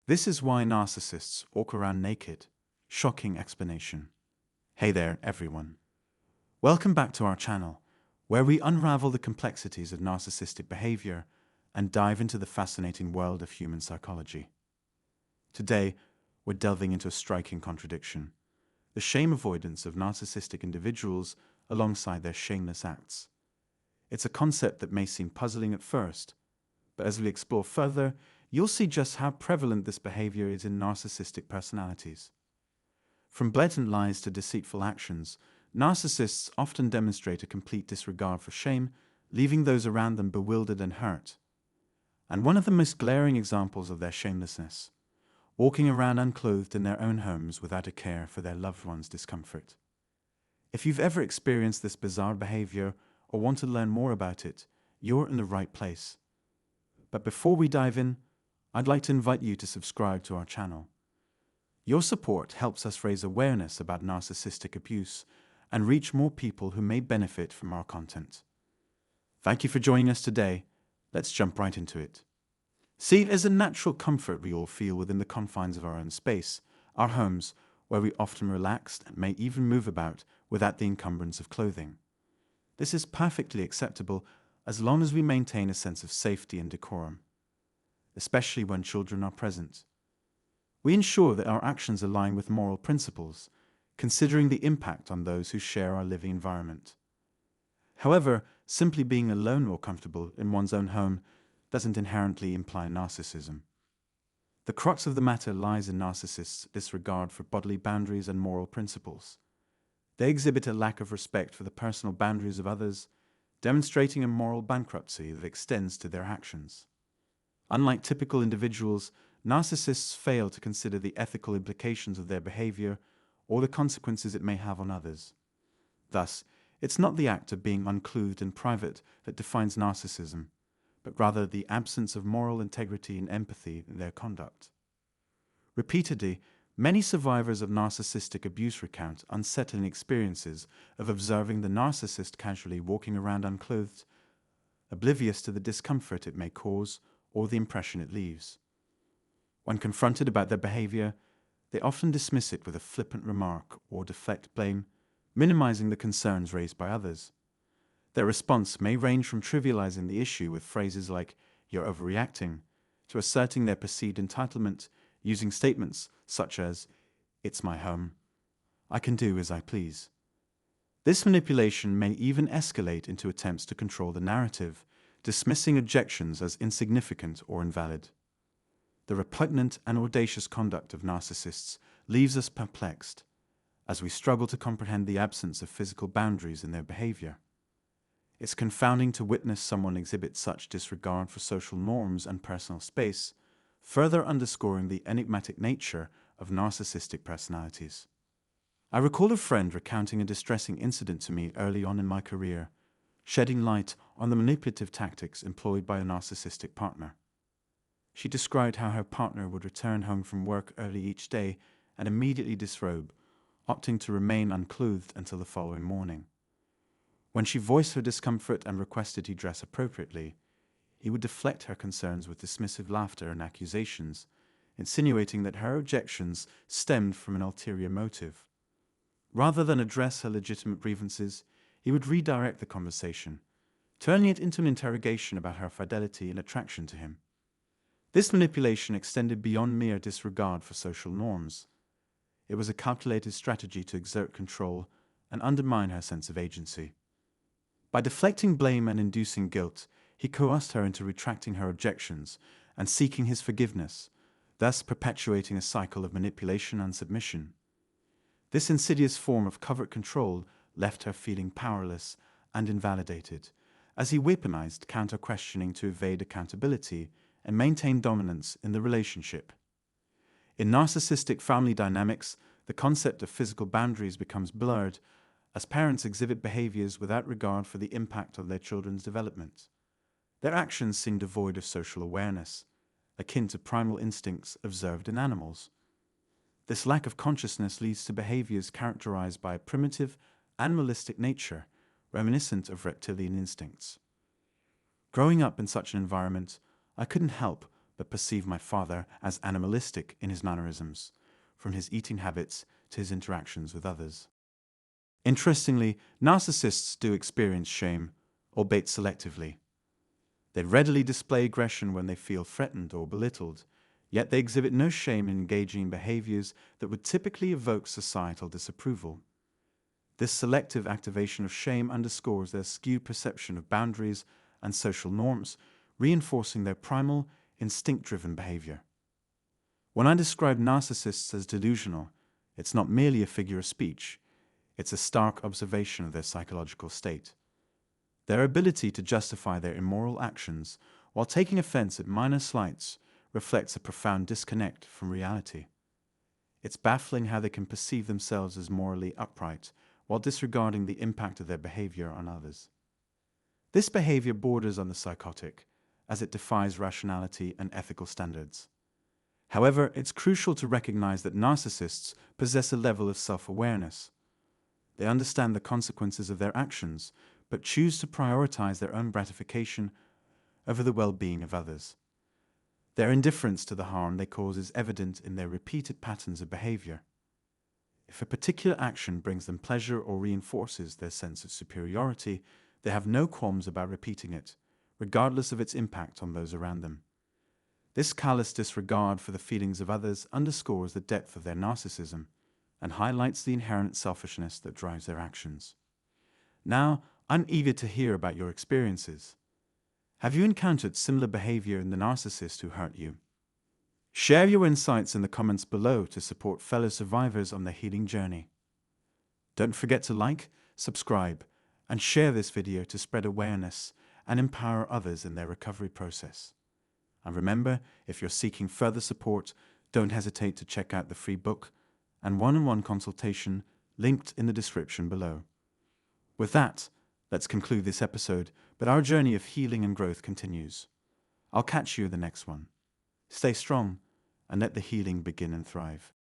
This is why narcissists walk around naked. Shocking explanation. Hey there, everyone. Welcome back to our channel, where we unravel the complexities of narcissistic behavior and dive into the fascinating world of human psychology. Today, we're delving into a striking contradiction: the shame avoidance of narcissistic individuals alongside their shameless acts. It's a concept that may seem puzzling at first, but as we explore further, you'll see just how prevalent this behavior is in narcissistic personalities. From blatant lies to deceitful actions, narcissists often demonstrate a complete disregard for shame, leaving those around them bewildered and hurt. And one of the most glaring examples of their shamelessness: walking around unclothed in their own homes without a care for their loved ones' discomfort. If you've ever experienced this bizarre behavior or want to learn more about it, you're in the right place. But before we dive in, I'd like to invite you to subscribe to our channel. Your support helps us raise awareness about narcissistic abuse and reach more people who may benefit from our content. Thank you for joining us today. Let's jump right into it. See, there's a natural comfort we all feel within the confines of our own space, our homes, where we often relax and may even move about without the encumbrance of clothing. This is perfectly acceptable as long as we maintain a sense of safety and decorum, especially when children are present. We ensure that our actions align with moral principles, considering the impact on those who share our living environment. However, simply being alone or comfortable in one's own home doesn't inherently imply narcissism. The crux of the matter lies in narcissists' disregard for bodily boundaries and moral principles. They exhibit a lack of respect for the personal boundaries of others, demonstrating a moral bankruptcy that extends to their actions. Unlike typical individuals, narcissists fail to consider the ethical implications of their behavior or the consequences it may have on others. Thus, it's not the act of being unclothed in private that defines narcissism, but rather the absence of moral integrity and empathy in their conduct. Repeatedly, many survivors of narcissistic abuse recount unsettling experiences of observing the narcissist casually walking around unclothed, oblivious to the discomfort it may cause or the impression it leaves. When confronted about their behavior, they often dismiss it with a flippant remark or deflect blame, minimizing the concerns raised by others. Their response may range from trivializing the issue with phrases like "you're overreacting" to asserting their perceived entitlement using statements such as "it's my home, I can do as I please." This manipulation may even escalate into attempts to control the narrative, dismissing objections as insignificant or invalid. The repugnant and audacious conduct of narcissists leaves us perplexed, as we struggle to comprehend the absence of physical boundaries in their behavior. It's confounding to witness someone exhibit such disregard for social norms and personal space, further underscoring the enigmatic nature of narcissistic personalities. I recall a friend recounting a distressing incident to me early on in my career, shedding light on the manipulative tactics employed by a narcissistic partner. She described how her partner would return home from work early each day and immediately disrobe, opting to remain unclothed until the following morning. When she voiced her discomfort and requested he dress appropriately, he would deflect her concerns with dismissive laughter and accusations, insinuating that her objections stemmed from an ulterior motive. Rather than address her legitimate grievances, he would redirect the conversation, turning it into an interrogation about her fidelity and attraction to him. This manipulation extended beyond mere disregard for social norms. It was a calculated strategy to exert control and undermine her sense of agency. By deflecting blame and inducing guilt, he coerced her into retracting her objections and seeking his forgiveness, thus perpetuating a cycle of manipulation and submission. This insidious form of covert control left her feeling powerless and invalidated, as he weaponized counter-questioning to evade accountability and maintain dominance in the relationship. In narcissistic family dynamics, the concept of physical boundaries becomes blurred as parents exhibit behaviors without regard for the impact on their children's development. Their actions seem devoid of social awareness, akin to primal instincts observed in animals. This lack of consciousness leads to behaviors characterized by a primitive, animalistic nature, reminiscent of reptilian instincts. Growing up in such an environment, I couldn't help but perceive my father as animalistic in his mannerisms, from his eating habits to his interactions with others. Interestingly, narcissists do experience shame, albeit selectively. They readily display aggression when they feel threatened or belittled, yet they exhibit no shame in engaging in behaviors that would typically evoke societal disapproval. This selective activation of shame underscores their skewed perception of boundaries and social norms, reinforcing their primal, instinct-driven behavior. When I describe narcissists as delusional, it's not merely a figure of speech, it's a stark observation of their psychological state. Their ability to justify their immoral actions while taking offense at minor slights reflects a profound disconnect from reality. It's baffling how they can perceive themselves as morally upright while disregarding the impact of their behavior on others. This behavior borders on the psychotic, as it defies rationality and ethical standards. However, it's crucial to recognize that narcissists possess a level of self-awareness. They understand the consequences of their actions, but choose to prioritize their own gratification over the well-being of others. Their indifference to the harm they cause is evident in their repeated patterns of behavior. If a particular action brings them pleasure or reinforces their sense of superiority, they have no qualms about repeating it, regardless of its impact on those around them. This callous disregard for the feelings of others underscores the depth of their narcissism and highlights the inherent selfishness that drives their actions. Now, I'm eager to hear about your experiences. Have you encountered similar behavior in the narcissist who hurt you? Share your insights in the comments below to support fellow survivors on their healing journey. Don't forget to like, subscribe, and share this video to spread awareness and empower others in their recovery process. And remember, if you're seeking further support, don't hesitate to check out the free book and one-on-one consultation linked in the description below. With that, let's conclude this episode, but our journey of healing and growth continues. I'll catch you in the next one. Stay strong and let the healing begin and thrive.